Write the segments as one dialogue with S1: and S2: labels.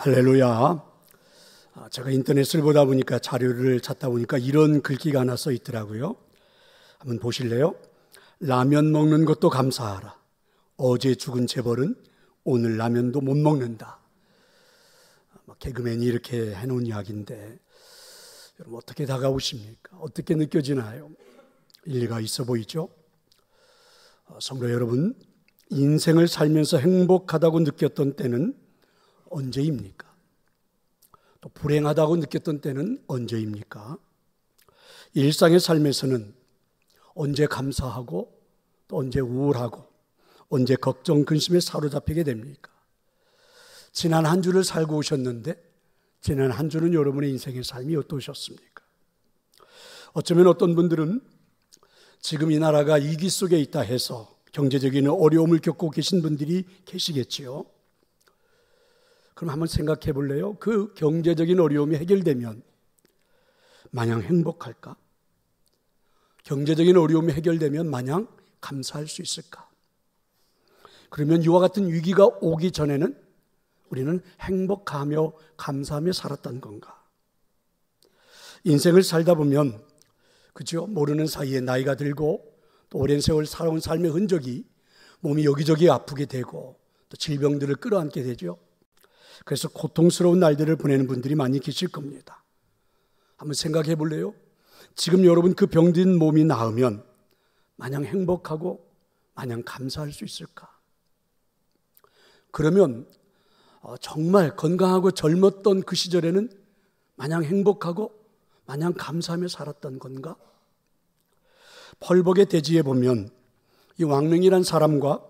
S1: 할렐루야. 제가 인터넷을 보다 보니까 자료를 찾다 보니까 이런 글귀가 하나 써 있더라고요. 한번 보실래요? 라면 먹는 것도 감사하라. 어제 죽은 재벌은 오늘 라면도 못 먹는다. 개그맨이 이렇게 해놓은 이야기인데 여러분 어떻게 다가오십니까? 어떻게 느껴지나요? 일리가 있어 보이죠? 성도 여러분, 인생을 살면서 행복하다고 느꼈던 때는 언제입니까? 또 불행하다고 느꼈던 때는 언제입니까? 일상의 삶에서는 언제 감사하고 또 언제 우울하고 언제 걱정, 근심에 사로잡히게 됩니까? 지난 한 주를 살고 오셨는데 지난 한 주는 여러분의 인생의 삶이 어떠셨습니까? 어쩌면 어떤 분들은 지금 이 나라가 위기 속에 있다 해서 경제적인 어려움을 겪고 계신 분들이 계시겠지요. 그럼 한번 생각해 볼래요? 그 경제적인 어려움이 해결되면 마냥 행복할까? 경제적인 어려움이 해결되면 마냥 감사할 수 있을까? 그러면 이와 같은 위기가 오기 전에는 우리는 행복하며 감사하며 살았던 건가? 인생을 살다 보면 그죠? 모르는 사이에 나이가 들고 또 오랜 세월 살아온 삶의 흔적이 몸이 여기저기 아프게 되고 또 질병들을 끌어안게 되죠. 그래서 고통스러운 날들을 보내는 분들이 많이 계실 겁니다. 한번 생각해 볼래요? 지금 여러분 그 병든 몸이 나으면 마냥 행복하고 마냥 감사할 수 있을까? 그러면 정말 건강하고 젊었던 그 시절에는 마냥 행복하고 마냥 감사하며 살았던 건가? 펄벅의 대지에 보면 이 왕릉이란 사람과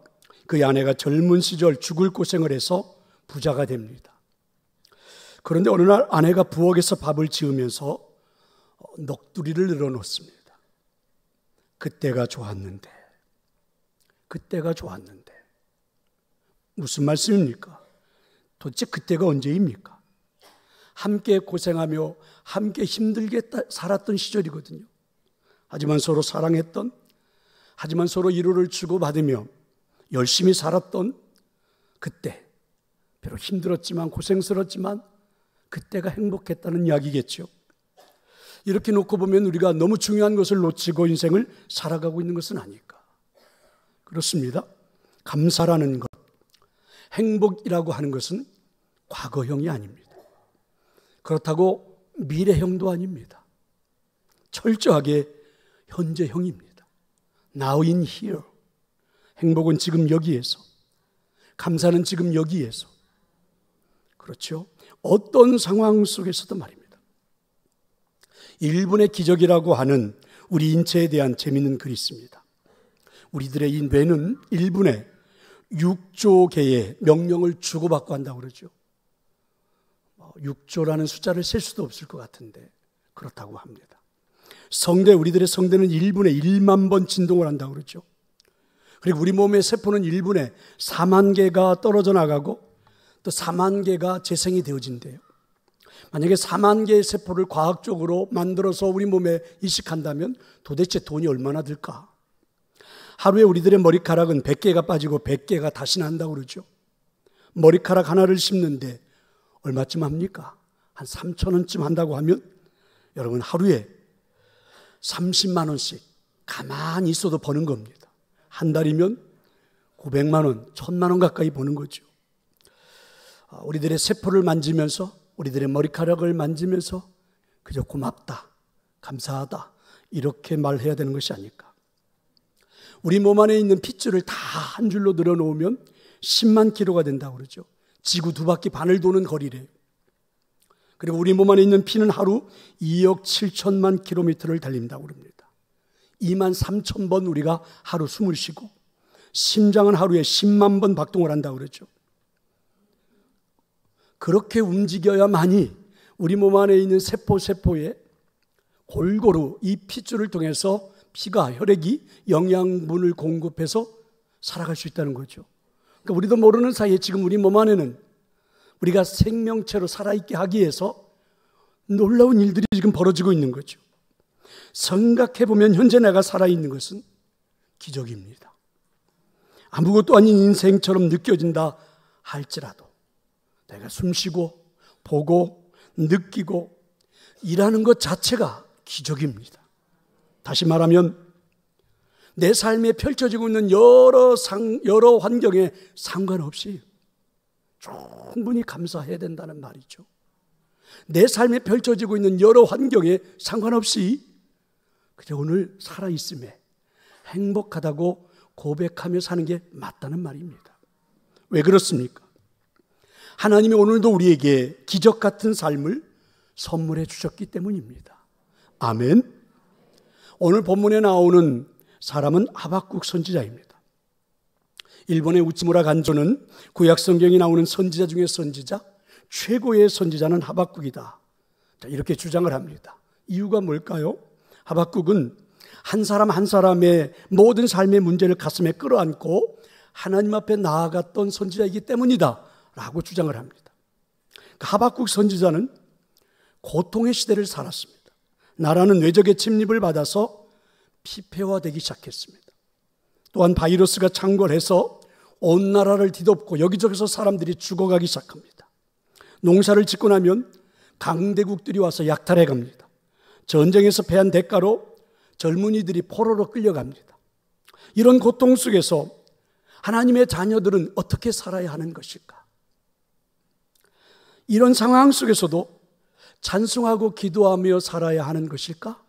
S1: 그의 아내가 젊은 시절 죽을 고생을 해서 부자가 됩니다. 그런데 어느 날 아내가 부엌에서 밥을 지으면서 넋두리를 늘어놓습니다. 그때가 좋았는데 무슨 말씀입니까? 도대체 그때가 언제입니까? 함께 고생하며 함께 힘들게 살았던 시절이거든요. 하지만 서로 사랑했던, 하지만 서로 위로를 주고받으며 열심히 살았던 그때, 비록 힘들었지만 고생스럽지만 그때가 행복했다는 이야기겠죠. 이렇게 놓고 보면 우리가 너무 중요한 것을 놓치고 인생을 살아가고 있는 것은 아닐까? 그렇습니다. 감사라는 것, 행복이라고 하는 것은 과거형이 아닙니다. 그렇다고 미래형도 아닙니다. 철저하게 현재형입니다. Now in here. 행복은 지금 여기에서, 감사는 지금 여기에서. 그렇죠? 어떤 상황 속에서도 말입니다. 1분의 기적이라고 하는 우리 인체에 대한 재미있는 글이 있습니다. 우리들의 이 뇌는 1분에 6조 개의 명령을 주고받고 한다고 그러죠. 6조라는 숫자를 셀 수도 없을 것 같은데 그렇다고 합니다. 우리들의 성대는 1분에 1만 번 진동을 한다고 그러죠. 그리고 우리 몸의 세포는 1분에 4만 개가 떨어져 나가고 또 4만 개가 재생이 되어진대요. 만약에 4만 개의 세포를 과학적으로 만들어서 우리 몸에 이식한다면 도대체 돈이 얼마나 들까? 하루에 우리들의 머리카락은 100개가 빠지고 100개가 다시 난다고 그러죠. 머리카락 하나를 심는데 얼마쯤 합니까? 한 3,000원쯤 한다고 하면 여러분 하루에 30만 원씩 가만히 있어도 버는 겁니다. 한 달이면 900만 원, 1,000만 원 가까이 버는 거죠. 우리들의 세포를 만지면서 우리들의 머리카락을 만지면서 그저 고맙다, 감사하다 이렇게 말해야 되는 것이 아닐까. 우리 몸 안에 있는 핏줄을 다 한 줄로 늘어놓으면 10만 킬로가 된다고 그러죠. 지구 2바퀴 반을 도는 거리래요. 그리고 우리 몸 안에 있는 피는 하루 2억 7천만 킬로미터를 달린다고 그럽니다. 2만 3천 번 우리가 하루 숨을 쉬고 심장은 하루에 10만 번 박동을 한다고 그러죠. 그렇게 움직여야만이 우리 몸 안에 있는 세포에 골고루 이 핏줄을 통해서 피가, 혈액이 영양분을 공급해서 살아갈 수 있다는 거죠. 그러니까 우리도 모르는 사이에 지금 우리 몸 안에는 우리가 생명체로 살아있게 하기 위해서 놀라운 일들이 지금 벌어지고 있는 거죠. 생각해보면 현재 내가 살아있는 것은 기적입니다. 아무것도 아닌 인생처럼 느껴진다 할지라도 내가 숨쉬고 보고 느끼고 일하는 것 자체가 기적입니다. 다시 말하면 내 삶에 펼쳐지고 있는 여러 환경에 상관없이 충분히 감사해야 된다는 말이죠. 내 삶에 펼쳐지고 있는 여러 환경에 상관없이 그저 오늘 살아있음에 행복하다고 고백하며 사는 게 맞다는 말입니다. 왜 그렇습니까? 하나님이 오늘도 우리에게 기적 같은 삶을 선물해 주셨기 때문입니다. 아멘. 오늘 본문에 나오는 사람은 하박국 선지자입니다. 일본의 우치무라 간조는 구약 성경에 나오는 선지자 중에 선지자, 최고의 선지자는 하박국이다. 이렇게 주장을 합니다. 이유가 뭘까요? 하박국은 한 사람 한 사람의 모든 삶의 문제를 가슴에 끌어안고 하나님 앞에 나아갔던 선지자이기 때문이다 라고 주장을 합니다. 하박국 선지자는 고통의 시대를 살았습니다. 나라는 외적의 침입을 받아서 피폐화되기 시작했습니다. 또한 바이러스가 창궐해서 온 나라를 뒤덮고 여기저기서 사람들이 죽어가기 시작합니다. 농사를 짓고 나면 강대국들이 와서 약탈해 갑니다. 전쟁에서 패한 대가로 젊은이들이 포로로 끌려갑니다. 이런 고통 속에서 하나님의 자녀들은 어떻게 살아야 하는 것일까? 이런 상황 속에서도 찬송하고 기도하며 살아야 하는 것일까?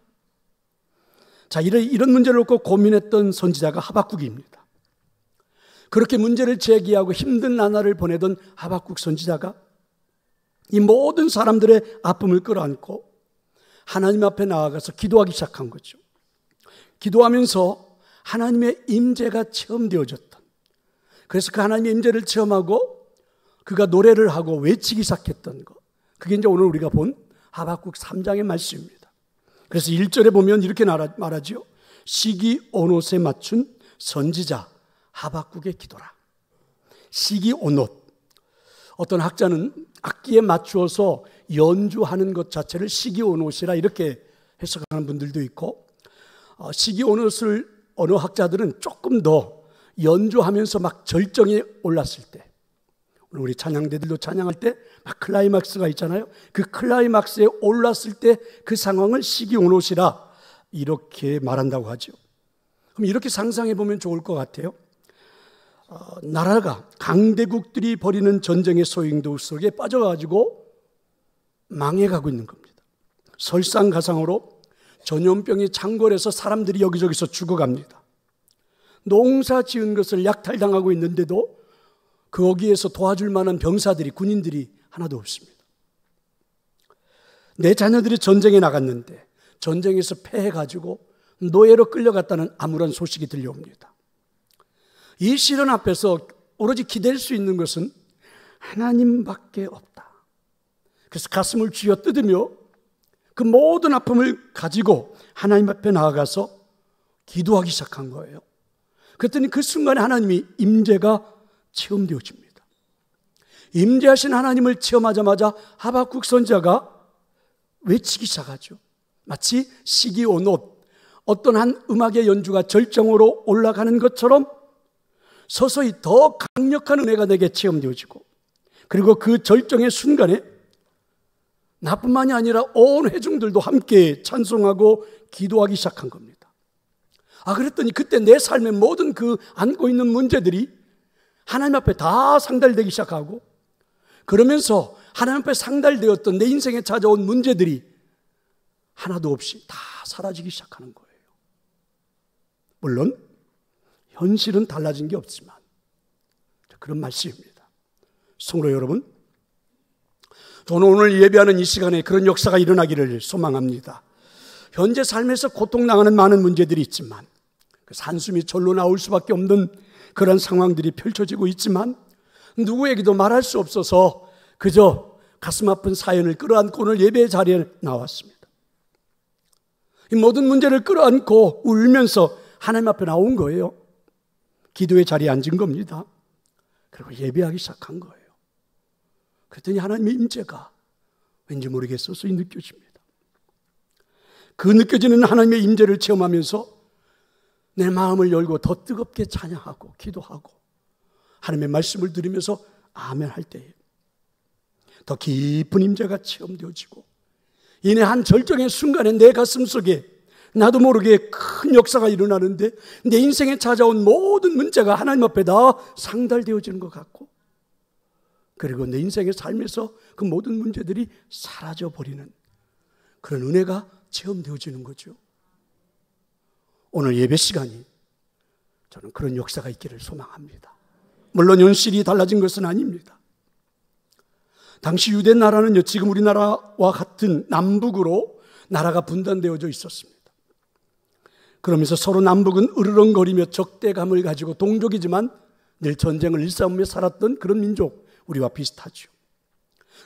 S1: 자, 이런 문제를 놓고 고민했던 선지자가 하박국입니다. 그렇게 문제를 제기하고 힘든 나날을 보내던 하박국 선지자가 이 모든 사람들의 아픔을 끌어안고 하나님 앞에 나아가서 기도하기 시작한 거죠. 기도하면서 하나님의 임재가 체험되어졌던, 그래서 그 하나님의 임재를 체험하고 그가 노래를 하고 외치기 시작했던 것, 그게 이제 오늘 우리가 본 하박국 3장의 말씀입니다. 그래서 1절에 보면 이렇게 말하죠. 시기 온옷에 맞춘 선지자 하박국의 기도라. 시기 온옷, 어떤 학자는 악기에 맞추어서 연주하는 것 자체를 시기 온옷이라 이렇게 해석하는 분들도 있고, 시기 온옷을 어느 학자들은 조금 더 연주하면서 막 절정에 올랐을 때, 우리 찬양대들도 찬양할 때 막 클라이막스가 있잖아요. 그 클라이막스에 올랐을 때 그 상황을 시기 온옷이라 이렇게 말한다고 하죠. 그럼 이렇게 상상해 보면 좋을 것 같아요. 나라가 강대국들이 벌이는 전쟁의 소용돌이 속에 빠져가지고 망해가고 있는 겁니다. 설상가상으로 전염병이 창궐해서 사람들이 여기저기서 죽어갑니다. 농사 지은 것을 약탈당하고 있는데도 거기에서 도와줄 만한 병사들이, 군인들이 하나도 없습니다. 내 자녀들이 전쟁에 나갔는데 전쟁에서 패해가지고 노예로 끌려갔다는 암울한 소식이 들려옵니다. 이 시련 앞에서 오로지 기댈 수 있는 것은 하나님밖에 없다. 그래서 가슴을 쥐어 뜯으며 그 모든 아픔을 가지고 하나님 앞에 나아가서 기도하기 시작한 거예요. 그랬더니 그 순간에 하나님이 임재가 체험되어집니다. 임재하신 하나님을 체험하자마자 하박국 선지자가 외치기 시작하죠. 마치 시기 온옷, 어떤 한 음악의 연주가 절정으로 올라가는 것처럼 서서히 더 강력한 은혜가 내게 체험되어지고, 그리고 그 절정의 순간에 나뿐만이 아니라 온 회중들도 함께 찬송하고 기도하기 시작한 겁니다. 그랬더니 그때 내 삶의 모든 그 안고 있는 문제들이 하나님 앞에 다 상달되기 시작하고, 그러면서 하나님 앞에 상달되었던 내 인생에 찾아온 문제들이 하나도 없이 다 사라지기 시작하는 거예요. 물론 현실은 달라진 게 없지만 그런 말씀입니다. 성도 여러분, 저는 오늘 예배하는 이 시간에 그런 역사가 일어나기를 소망합니다. 현재 삶에서 고통당하는 많은 문제들이 있지만, 산숨이 절로 나올 수밖에 없는 그런 상황들이 펼쳐지고 있지만, 누구에게도 말할 수 없어서 그저 가슴 아픈 사연을 끌어안고 오늘 예배 자리에 나왔습니다. 이 모든 문제를 끌어안고 울면서 하나님 앞에 나온 거예요. 기도의 자리에 앉은 겁니다. 그리고 예배하기 시작한 거예요. 그랬더니 하나님의 임재가 왠지 모르게 서서히 느껴집니다. 그 느껴지는 하나님의 임재를 체험하면서 내 마음을 열고 더 뜨겁게 찬양하고 기도하고 하나님의 말씀을 들으면서 아멘 할 때에 더 깊은 임재가 체험되어지고 이내 한 절정의 순간에 내 가슴 속에 나도 모르게 큰 역사가 일어나는데 내 인생에 찾아온 모든 문제가 하나님 앞에 다 상달되어지는 것 같고, 그리고 내 인생의 삶에서 그 모든 문제들이 사라져버리는 그런 은혜가 체험되어지는 거죠. 오늘 예배 시간이 저는 그런 역사가 있기를 소망합니다. 물론 현실이 달라진 것은 아닙니다. 당시 유대 나라는요, 지금 우리나라와 같은 남북으로 나라가 분단되어져 있었습니다. 그러면서 서로 남북은 으르렁거리며 적대감을 가지고 동족이지만 늘 전쟁을 일삼으며 살았던 그런 민족, 우리와 비슷하죠.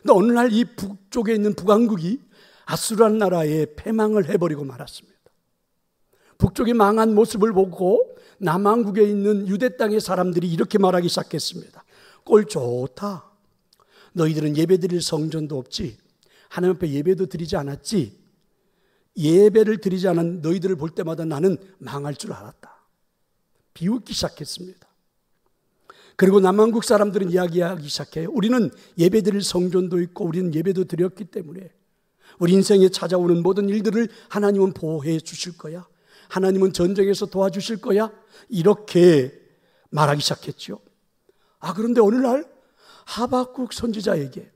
S1: 그런데 어느 날 이 북쪽에 있는 북왕국이 아수르라는 나라에 패망을 해버리고 말았습니다. 북쪽이 망한 모습을 보고 남왕국에 있는 유대 땅의 사람들이 이렇게 말하기 시작했습니다. 꼴 좋다. 너희들은 예배드릴 성전도 없지, 하나님 앞에 예배도 드리지 않았지, 예배를 드리지 않은 너희들을 볼 때마다 나는 망할 줄 알았다. 비웃기 시작했습니다. 그리고 남왕국 사람들은 이야기하기 시작해요. 우리는 예배드릴 성전도 있고 우리는 예배도 드렸기 때문에 우리 인생에 찾아오는 모든 일들을 하나님은 보호해 주실 거야, 하나님은 전쟁에서 도와주실 거야, 이렇게 말하기 시작했죠. 그런데 어느 날 하박국 선지자에게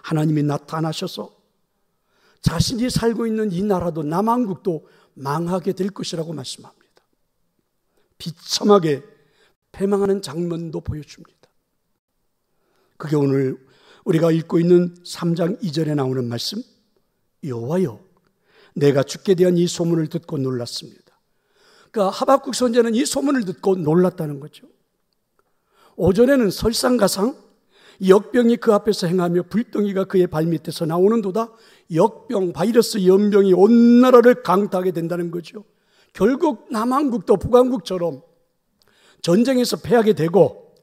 S1: 하나님이 나타나셔서 자신이 살고 있는 이 나라도 남왕국도 망하게 될 것이라고 말씀합니다. 비참하게 패망하는 장면도 보여줍니다. 그게 오늘 우리가 읽고 있는 3장 2절에 나오는 말씀, 여호와여 내가 주께 대한 이 소문을 듣고 놀랐습니다. 그러니까 하박국 선지자는 이 소문을 듣고 놀랐다는 거죠. 오전에는 설상가상 역병이 그 앞에서 행하며 불덩이가 그의 발밑에서 나오는도다, 역병, 바이러스, 연병이 온 나라를 강타하게 된다는 거죠. 결국 남왕국도 북왕국처럼 전쟁에서 패하게 되고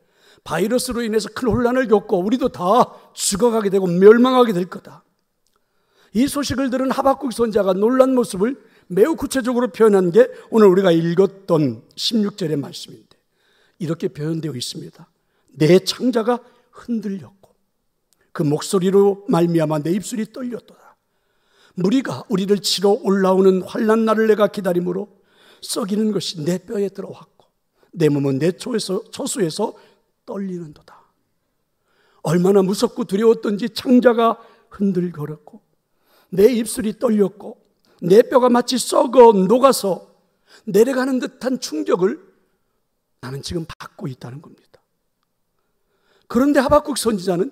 S1: 바이러스로 인해서 큰 혼란을 겪고 우리도 다 죽어가게 되고 멸망하게 될 거다. 이 소식을 들은 하박국 선지자가 놀란 모습을 매우 구체적으로 표현한 게 오늘 우리가 읽었던 16절의 말씀인데, 이렇게 표현되어 있습니다. 내 창자가 흔들렸고 그 목소리로 말미암아 내 입술이 떨렸도다. 무리가 우리를 치러 올라오는 환난 날을 내가 기다림으로 썩이는 것이 내 뼈에 들어왔고 내 몸은 내 초수에서 떨리는도다. 얼마나 무섭고 두려웠던지 창자가 흔들거렸고 내 입술이 떨렸고 내 뼈가 마치 썩어 녹아서 내려가는 듯한 충격을 나는 지금 받고 있다는 겁니다. 그런데 하박국 선지자는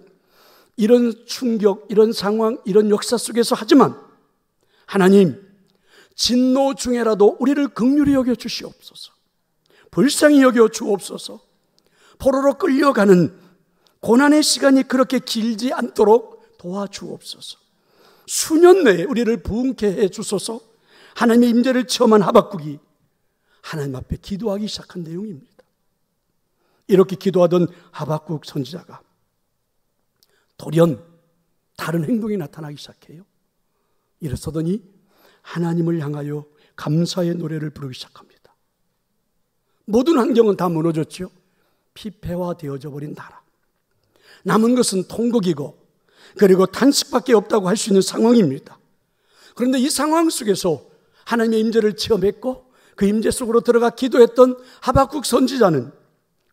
S1: 이런 충격, 이런 상황, 이런 역사 속에서 하지만 하나님, 진노 중에라도 우리를 긍휼히 여겨 주시옵소서, 불쌍히 여겨 주옵소서, 포로로 끌려가는 고난의 시간이 그렇게 길지 않도록 도와주옵소서, 수년 내에 우리를 부흥케 해 주소서. 하나님의 임재를 체험한 하박국이 하나님 앞에 기도하기 시작한 내용입니다. 이렇게 기도하던 하박국 선지자가 돌연 다른 행동이 나타나기 시작해요. 일어서더니 하나님을 향하여 감사의 노래를 부르기 시작합니다. 모든 환경은 다 무너졌죠. 피폐화되어져 버린 나라, 남은 것은 통곡이고 그리고 탄식밖에 없다고 할 수 있는 상황입니다. 그런데 이 상황 속에서 하나님의 임재를 체험했고 그 임재 속으로 들어가 기도했던 하박국 선지자는,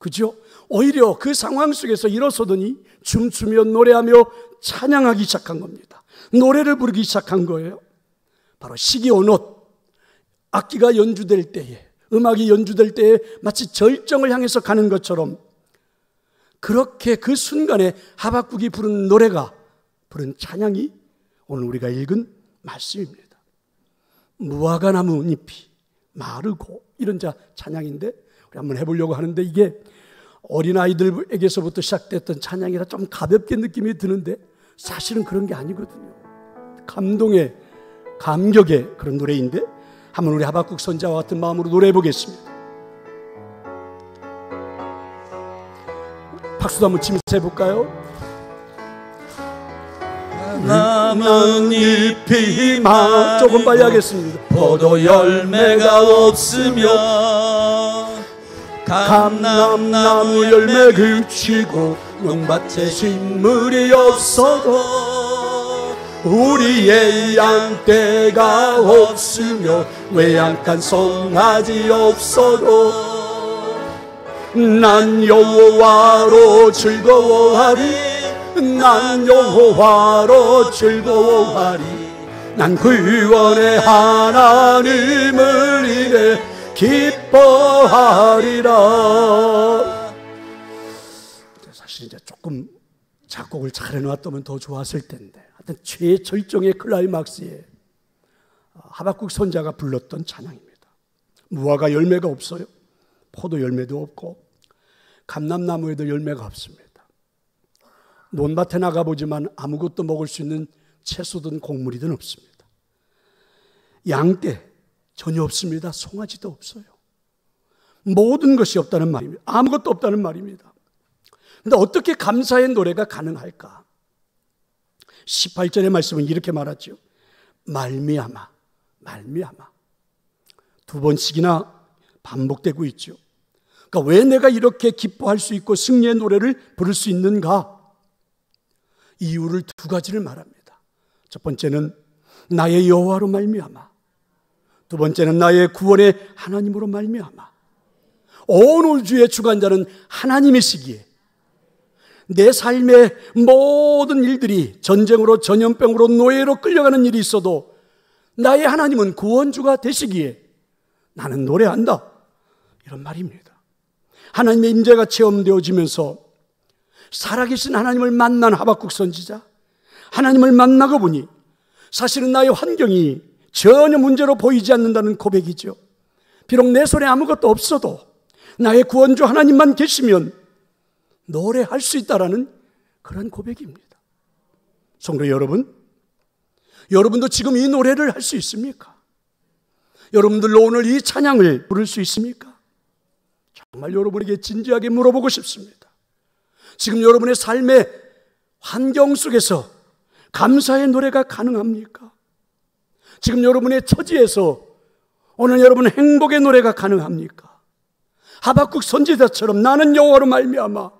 S1: 그죠? 오히려 그 상황 속에서 일어서더니 춤추며 노래하며 찬양하기 시작한 겁니다. 노래를 부르기 시작한 거예요. 바로 시기온옷, 악기가 연주될 때에, 음악이 연주될 때에 마치 절정을 향해서 가는 것처럼 그렇게 그 순간에 하박국이 부른 노래가, 부른 찬양이 오늘 우리가 읽은 말씀입니다. 무화과 나무 잎이 마르고, 이런 찬양인데 우리 한번 해보려고 하는데, 이게 어린아이들에게서부터 시작됐던 찬양이라 좀 가볍게 느낌이 드는데 사실은 그런 게 아니거든요. 감동의, 감격의 그런 노래인데 한번 우리 하박국 선지자와 같은 마음으로 노래해 보겠습니다. 박수도 한번 치면서 해볼까요?
S2: 남은 잎이
S1: 조금 빨리 하겠습니다.
S2: 포도 열매가 없으며 감람나무 열매 그치고 농밭에 식물이 없어도 우리의 양떼가 없으며 외양간 송아지 없어도 난 여호와로 즐거워하리 난 여호와로 즐거워하리 난 구원의 하나님을 인해 기뻐하리라.
S1: 사실 이제 조금 작곡을 잘 해놨다면 더 좋았을 텐데 하여튼 최절정의 클라이막스에 하박국 선자가 불렀던 찬양입니다. 무화과 열매가 없어요. 포도 열매도 없고 감람나무에도 열매가 없습니다. 논밭에 나가보지만 아무것도 먹을 수 있는 채소든 곡물이든 없습니다. 양떼 전혀 없습니다. 송아지도 없어요. 모든 것이 없다는 말입니다. 아무것도 없다는 말입니다. 그런데 어떻게 감사의 노래가 가능할까? 18절의 말씀은 이렇게 말하죠. 말미암아, 말미암아. 두 번씩이나 반복되고 있죠. 그러니까 왜 내가 이렇게 기뻐할 수 있고 승리의 노래를 부를 수 있는가? 이유를 두 가지를 말합니다. 첫 번째는 나의 여호와로 말미암아. 두 번째는 나의 구원의 하나님으로 말미암아. 온 우주의 주관자는 하나님이시기에 내 삶의 모든 일들이 전쟁으로 전염병으로 노예로 끌려가는 일이 있어도 나의 하나님은 구원주가 되시기에 나는 노래한다. 이런 말입니다. 하나님의 임재가 체험되어지면서 살아계신 하나님을 만난 하박국 선지자, 하나님을 만나고 보니 사실은 나의 환경이 전혀 문제로 보이지 않는다는 고백이죠. 비록 내 손에 아무것도 없어도 나의 구원주 하나님만 계시면 노래할 수 있다라는 그런 고백입니다. 성도 여러분, 여러분도 지금 이 노래를 할 수 있습니까? 여러분들로 오늘 이 찬양을 부를 수 있습니까? 정말 여러분에게 진지하게 물어보고 싶습니다. 지금 여러분의 삶의 환경 속에서 감사의 노래가 가능합니까? 지금 여러분의 처지에서 오늘 여러분 행복의 노래가 가능합니까? 하박국 선지자처럼 나는 여호와로 말미암아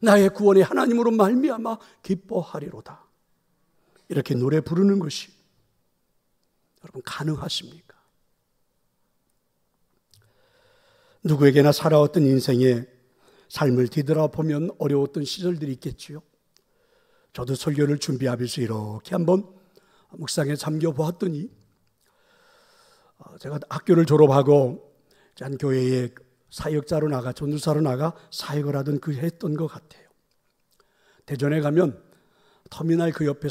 S1: 나의 구원의 하나님으로 말미암아 기뻐하리로다. 이렇게 노래 부르는 것이 여러분 가능하십니까? 누구에게나 살아왔던 인생의 삶을 뒤돌아보면 어려웠던 시절들이 있겠지요. 저도 설교를 준비하면서 이렇게 한번 묵상에 잠겨보았더니 제가 학교를 졸업하고 한 교회에 사역자로 나가 전도사로 나가 사역을 하던 그 했던 것 같아요. 대전에 가면 터미널 그 옆에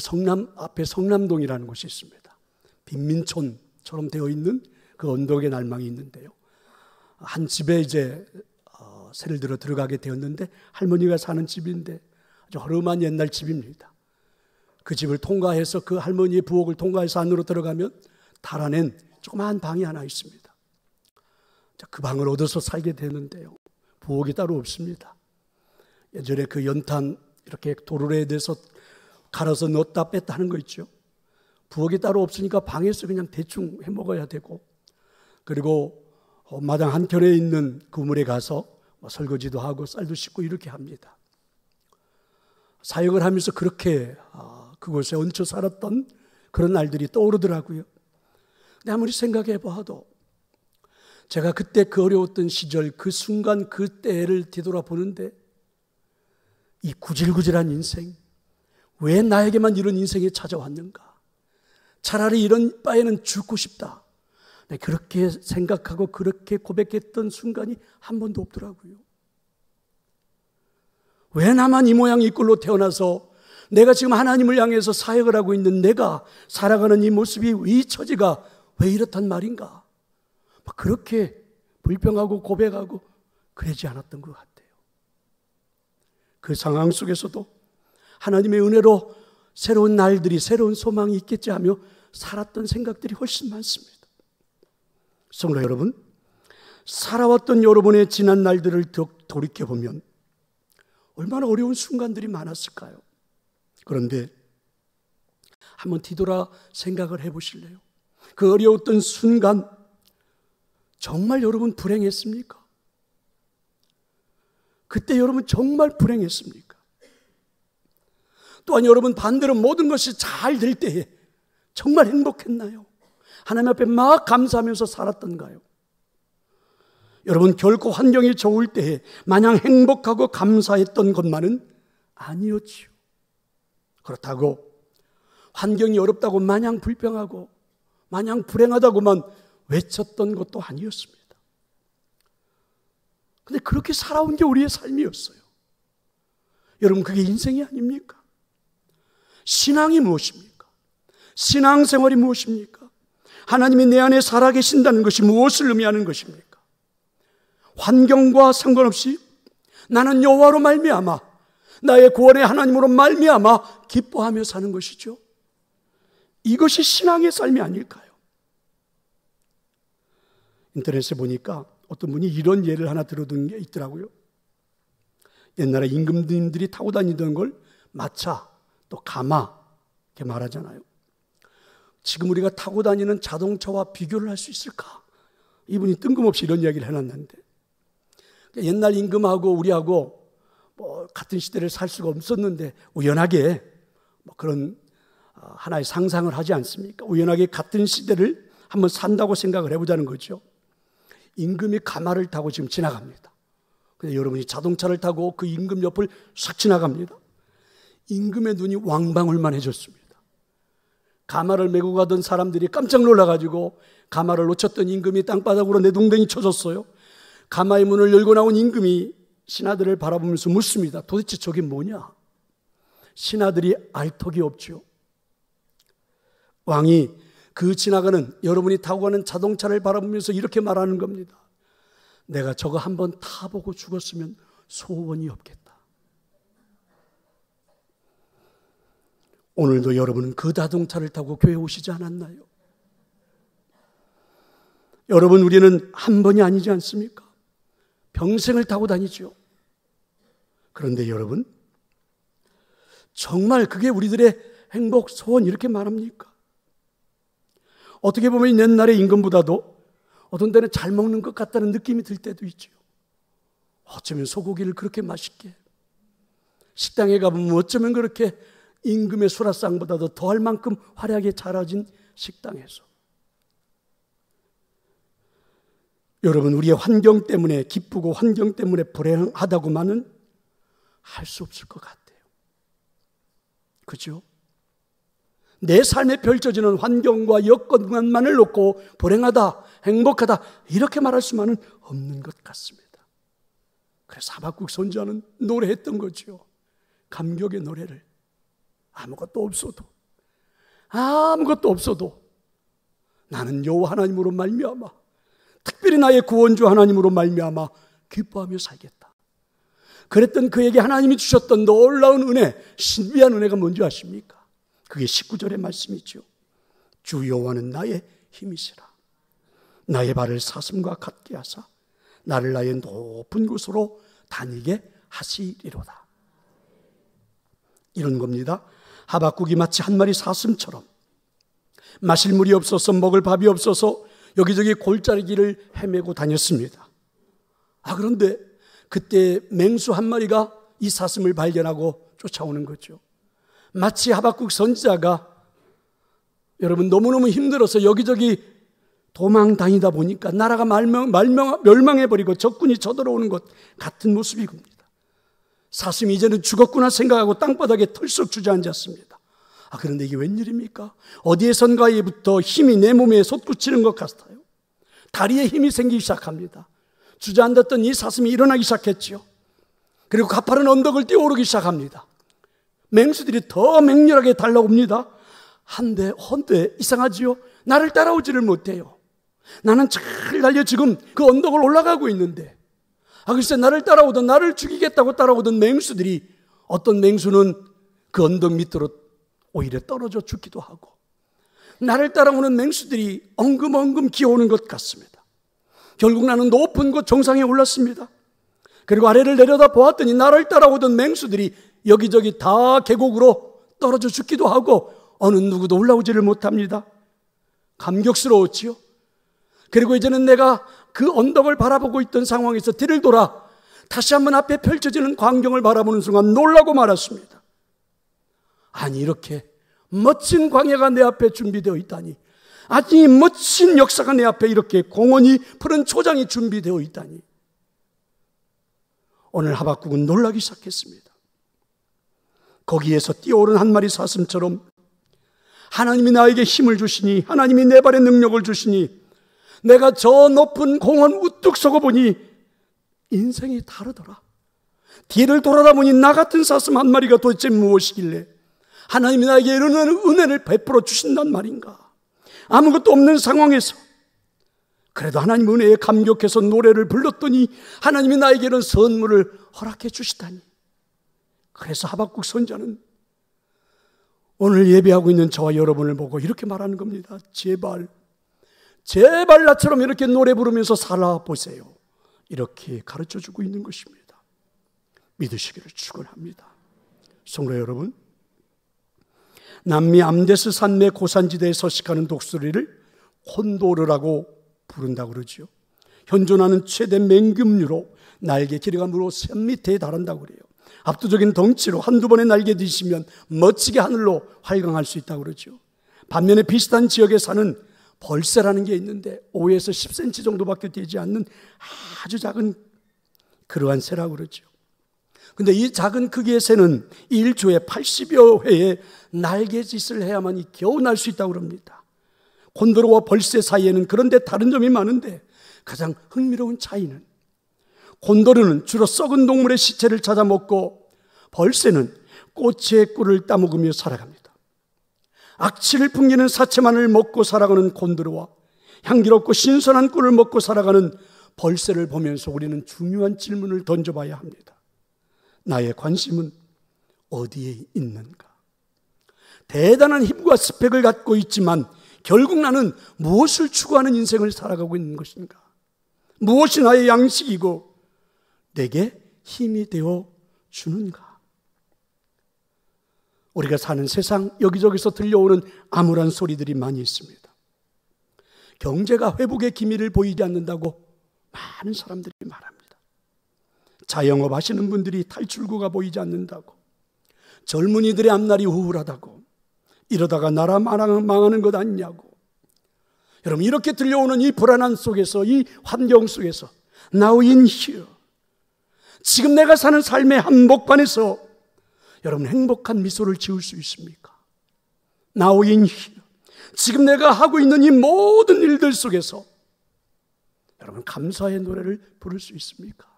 S1: 앞에 성남동이라는 곳이 있습니다. 빈민촌처럼 되어 있는 그 언덕에 날망이 있는데요. 한 집에 이제 새를 들어 들어가게 되었는데 할머니가 사는 집인데 아주 허름한 옛날 집입니다. 그 집을 통과해서 그 할머니의 부엌을 통과해서 안으로 들어가면 달아낸 조그마한 방이 하나 있습니다. 그 방을 얻어서 살게 되는데요. 부엌이 따로 없습니다. 예전에 그 연탄 이렇게 도르래에 대해서 갈아서 넣었다 뺐다 하는 거 있죠. 부엌이 따로 없으니까 방에서 그냥 대충 해 먹어야 되고, 그리고 마당 한켠에 있는 그물에 가서 설거지도 하고 쌀도 씻고 이렇게 합니다. 사역을 하면서 그렇게 그곳에 얹혀 살았던 그런 날들이 떠오르더라고요. 근데 아무리 생각해 봐도 제가 그때 그 어려웠던 시절, 그 순간, 그 때를 뒤돌아보는데 이 구질구질한 인생, 왜 나에게만 이런 인생이 찾아왔는가? 차라리 이런 바에는 죽고 싶다. 그렇게 생각하고 그렇게 고백했던 순간이 한 번도 없더라고요. 왜 나만 이 모양 이 꼴로 태어나서 내가 지금 하나님을 향해서 사역을 하고 있는 내가 살아가는 이 모습이, 이 처지가 왜 이렇단 말인가? 그렇게 불평하고 고백하고 그러지 않았던 것 같아요. 그 상황 속에서도 하나님의 은혜로 새로운 날들이, 새로운 소망이 있겠지 하며 살았던 생각들이 훨씬 많습니다. 성도 여러분, 살아왔던 여러분의 지난 날들을 돌이켜보면 얼마나 어려운 순간들이 많았을까요? 그런데 한번 뒤돌아 생각을 해보실래요? 그 어려웠던 순간 정말 여러분 불행했습니까? 그때 여러분 정말 불행했습니까? 또한 여러분 반대로 모든 것이 잘 될 때에 정말 행복했나요? 하나님 앞에 막 감사하면서 살았던가요? 여러분 결코 환경이 좋을 때에 마냥 행복하고 감사했던 것만은 아니었지요. 그렇다고 환경이 어렵다고 마냥 불평하고 마냥 불행하다고만 외쳤던 것도 아니었습니다. 근데 그렇게 살아온 게 우리의 삶이었어요. 여러분 그게 인생이 아닙니까? 신앙이 무엇입니까? 신앙생활이 무엇입니까? 하나님이 내 안에 살아계신다는 것이 무엇을 의미하는 것입니까? 환경과 상관없이 나는 여호와로 말미암아 나의 구원의 하나님으로 말미암아 기뻐하며 사는 것이죠. 이것이 신앙의 삶이 아닐까요? 인터넷에 보니까 어떤 분이 이런 예를 하나 들어둔 게 있더라고요. 옛날에 임금님들이 타고 다니던 걸 마차 또 가마 이렇게 말하잖아요. 지금 우리가 타고 다니는 자동차와 비교를 할 수 있을까? 이분이 뜬금없이 이런 이야기를 해놨는데, 옛날 임금하고 우리하고 같은 시대를 살 수가 없었는데 우연하게 그런 하나의 상상을 하지 않습니까? 우연하게 같은 시대를 한번 산다고 생각을 해보자는 거죠. 임금이 가마를 타고 지금 지나갑니다. 근데 여러분이 자동차를 타고 그 임금 옆을 싹 지나갑니다. 임금의 눈이 왕방울만 해졌습니다. 가마를 메고 가던 사람들이 깜짝 놀라가지고 가마를 놓쳤던 임금이 땅바닥으로 내동댕이 쳐졌어요. 가마의 문을 열고 나온 임금이 신하들을 바라보면서 묻습니다. 도대체 저게 뭐냐? 신하들이 알 턱이 없죠. 왕이 그 지나가는 여러분이 타고 가는 자동차를 바라보면서 이렇게 말하는 겁니다. 내가 저거 한번 타보고 죽었으면 소원이 없겠다. 오늘도 여러분은 그 자동차를 타고 교회 오시지 않았나요? 여러분 우리는 한 번이 아니지 않습니까? 평생을 타고 다니죠. 그런데 여러분 정말 그게 우리들의 행복, 소원 이렇게 말합니까? 어떻게 보면 옛날의 임금보다도 어떤 때는 잘 먹는 것 같다는 느낌이 들 때도 있죠. 어쩌면 소고기를 그렇게 맛있게, 식당에 가보면 어쩌면 그렇게 임금의 수라상보다도 더할 만큼 화려하게 차려진 식당에서. 여러분 우리의 환경 때문에 기쁘고 환경 때문에 불행하다고만은 할 수 없을 것 같아요. 그죠? 내 삶에 펼쳐지는 환경과 여건만을 놓고 불행하다, 행복하다 이렇게 말할 수만은 없는 것 같습니다. 그래서 하박국 선지자는 노래했던 거죠. 감격의 노래를. 아무것도 없어도 나는 여호와 하나님으로 말미암아, 특별히 나의 구원주 하나님으로 말미암아 기뻐하며 살겠다. 그랬던 그에게 하나님이 주셨던 놀라운 은혜, 신비한 은혜가 뭔지 아십니까? 그게 19절의 말씀이죠. 주 여호와는 나의 힘이시라. 나의 발을 사슴과 같게 하사 나를 나의 높은 곳으로 다니게 하시리로다. 이런 겁니다. 하박국이 마치 한 마리 사슴처럼 마실 물이 없어서 먹을 밥이 없어서 여기저기 골짜기를 헤매고 다녔습니다. 그런데 그때 맹수 한 마리가 이 사슴을 발견하고 쫓아오는 거죠. 마치 하박국 선지자가 여러분 너무너무 힘들어서 여기저기 도망 다니다 보니까 나라가 멸망해버리고 적군이 쳐들어오는 것 같은 모습이 겁니다. 사슴이 이제는 죽었구나 생각하고 땅바닥에 털썩 주저앉았습니다. 그런데 이게 웬일입니까? 어디에선가부터 힘이 내 몸에 솟구치는 것 같아요. 다리에 힘이 생기기 시작합니다. 주저앉았던 이 사슴이 일어나기 시작했죠. 그리고 가파른 언덕을 뛰어오르기 시작합니다. 맹수들이 더 맹렬하게 달려옵니다. 한데 이상하지요? 나를 따라오지를 못해요. 나는 잘 달려 지금 그 언덕을 올라가고 있는데 글쎄 나를 따라오던, 나를 죽이겠다고 따라오던 맹수들이, 어떤 맹수는 그 언덕 밑으로 오히려 떨어져 죽기도 하고, 나를 따라오는 맹수들이 엉금엉금 기어오는 것 같습니다. 결국 나는 높은 곳 정상에 올랐습니다. 그리고 아래를 내려다 보았더니 나를 따라오던 맹수들이 여기저기 다 계곡으로 떨어져 죽기도 하고 어느 누구도 올라오지를 못합니다. 감격스러웠지요. 그리고 이제는 내가 그 언덕을 바라보고 있던 상황에서 뒤를 돌아 다시 한번 앞에 펼쳐지는 광경을 바라보는 순간 놀라고 말았습니다. 아니, 이렇게 멋진 광야가 내 앞에 준비되어 있다니, 아니 멋진 역사가 내 앞에 이렇게 공원이 푸른 초장이 준비되어 있다니. 오늘 하박국은 놀라기 시작했습니다. 거기에서 뛰어오른 한 마리 사슴처럼 하나님이 나에게 힘을 주시니, 하나님이 내 발에 능력을 주시니, 내가 저 높은 공원 우뚝 서고 보니 인생이 다르더라. 뒤를 돌아다 보니 나 같은 사슴 한 마리가 도대체 무엇이길래 하나님이 나에게 이런 은혜를 베풀어 주신단 말인가. 아무것도 없는 상황에서 그래도 하나님 은혜에 감격해서 노래를 불렀더니 하나님이 나에게 이런 선물을 허락해 주시다니. 그래서 하박국 선지자는 오늘 예배하고 있는 저와 여러분을 보고 이렇게 말하는 겁니다. 제발 나처럼 이렇게 노래 부르면서 살아보세요. 이렇게 가르쳐주고 있는 것입니다. 믿으시기를 축원합니다. 성도 여러분, 남미 암데스 산맥 고산지대에 서식하는 독수리를 콘도르라고 부른다고 그러죠. 현존하는 최대 맹금류로 날개 길이가 무려 1000m에 달한다고 그래요. 압도적인 덩치로 한두 번의 날개 뒤시면 멋지게 하늘로 활강할 수 있다고 그러죠. 반면에 비슷한 지역에 사는 벌새라는 게 있는데 5에서 10cm 정도밖에 되지 않는 아주 작은 그러한 새라고 그러죠. 근데 이 작은 크기의 새는 일주에 80여 회의 날개짓을 해야만 겨우 날 수 있다고 합니다. 콘도르와 벌새 사이에는 그런데 다른 점이 많은데 가장 흥미로운 차이는 콘도르는 주로 썩은 동물의 시체를 찾아 먹고 벌새는 꼬치의 꿀을 따먹으며 살아갑니다. 악취를 풍기는 사체만을 먹고 살아가는 콘도르와 향기롭고 신선한 꿀을 먹고 살아가는 벌새를 보면서 우리는 중요한 질문을 던져봐야 합니다. 나의 관심은 어디에 있는가? 대단한 힘과 스펙을 갖고 있지만 결국 나는 무엇을 추구하는 인생을 살아가고 있는 것인가? 무엇이 나의 양식이고 내게 힘이 되어 주는가? 우리가 사는 세상 여기저기서 들려오는 암울한 소리들이 많이 있습니다. 경제가 회복의 기미를 보이지 않는다고 많은 사람들이 말합니다. 자영업 하시는 분들이 탈출구가 보이지 않는다고, 젊은이들의 앞날이 우울하다고, 이러다가 나라 망하는 것 아니냐고. 여러분, 이렇게 들려오는 이 불안한 속에서, 이 환경 속에서 Now in here, 지금 내가 사는 삶의 한복판에서 여러분 행복한 미소를 지을 수 있습니까? Now in here, 지금 내가 하고 있는 이 모든 일들 속에서 여러분 감사의 노래를 부를 수 있습니까?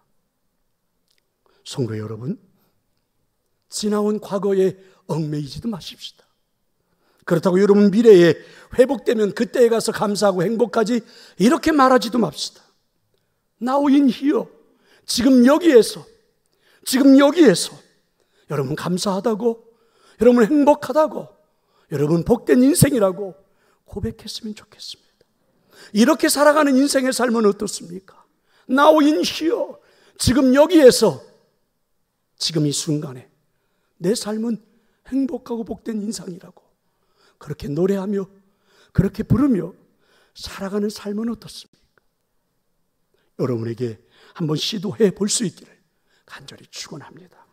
S1: 성도 여러분, 지나온 과거에 얽매이지도 마십시다. 그렇다고 여러분 미래에 회복되면 그때에 가서 감사하고 행복하지 이렇게 말하지도 맙시다. Now in here, 지금 여기에서 여러분 감사하다고, 여러분 행복하다고, 여러분 복된 인생이라고 고백했으면 좋겠습니다. 이렇게 살아가는 인생의 삶은 어떻습니까? Now in here, 지금 여기에서, 지금 이 순간에 내 삶은 행복하고 복된 인생이라고 그렇게 노래하며 그렇게 부르며 살아가는 삶은 어떻습니까? 여러분에게 한번 시도해 볼 수 있기를 간절히 축원합니다.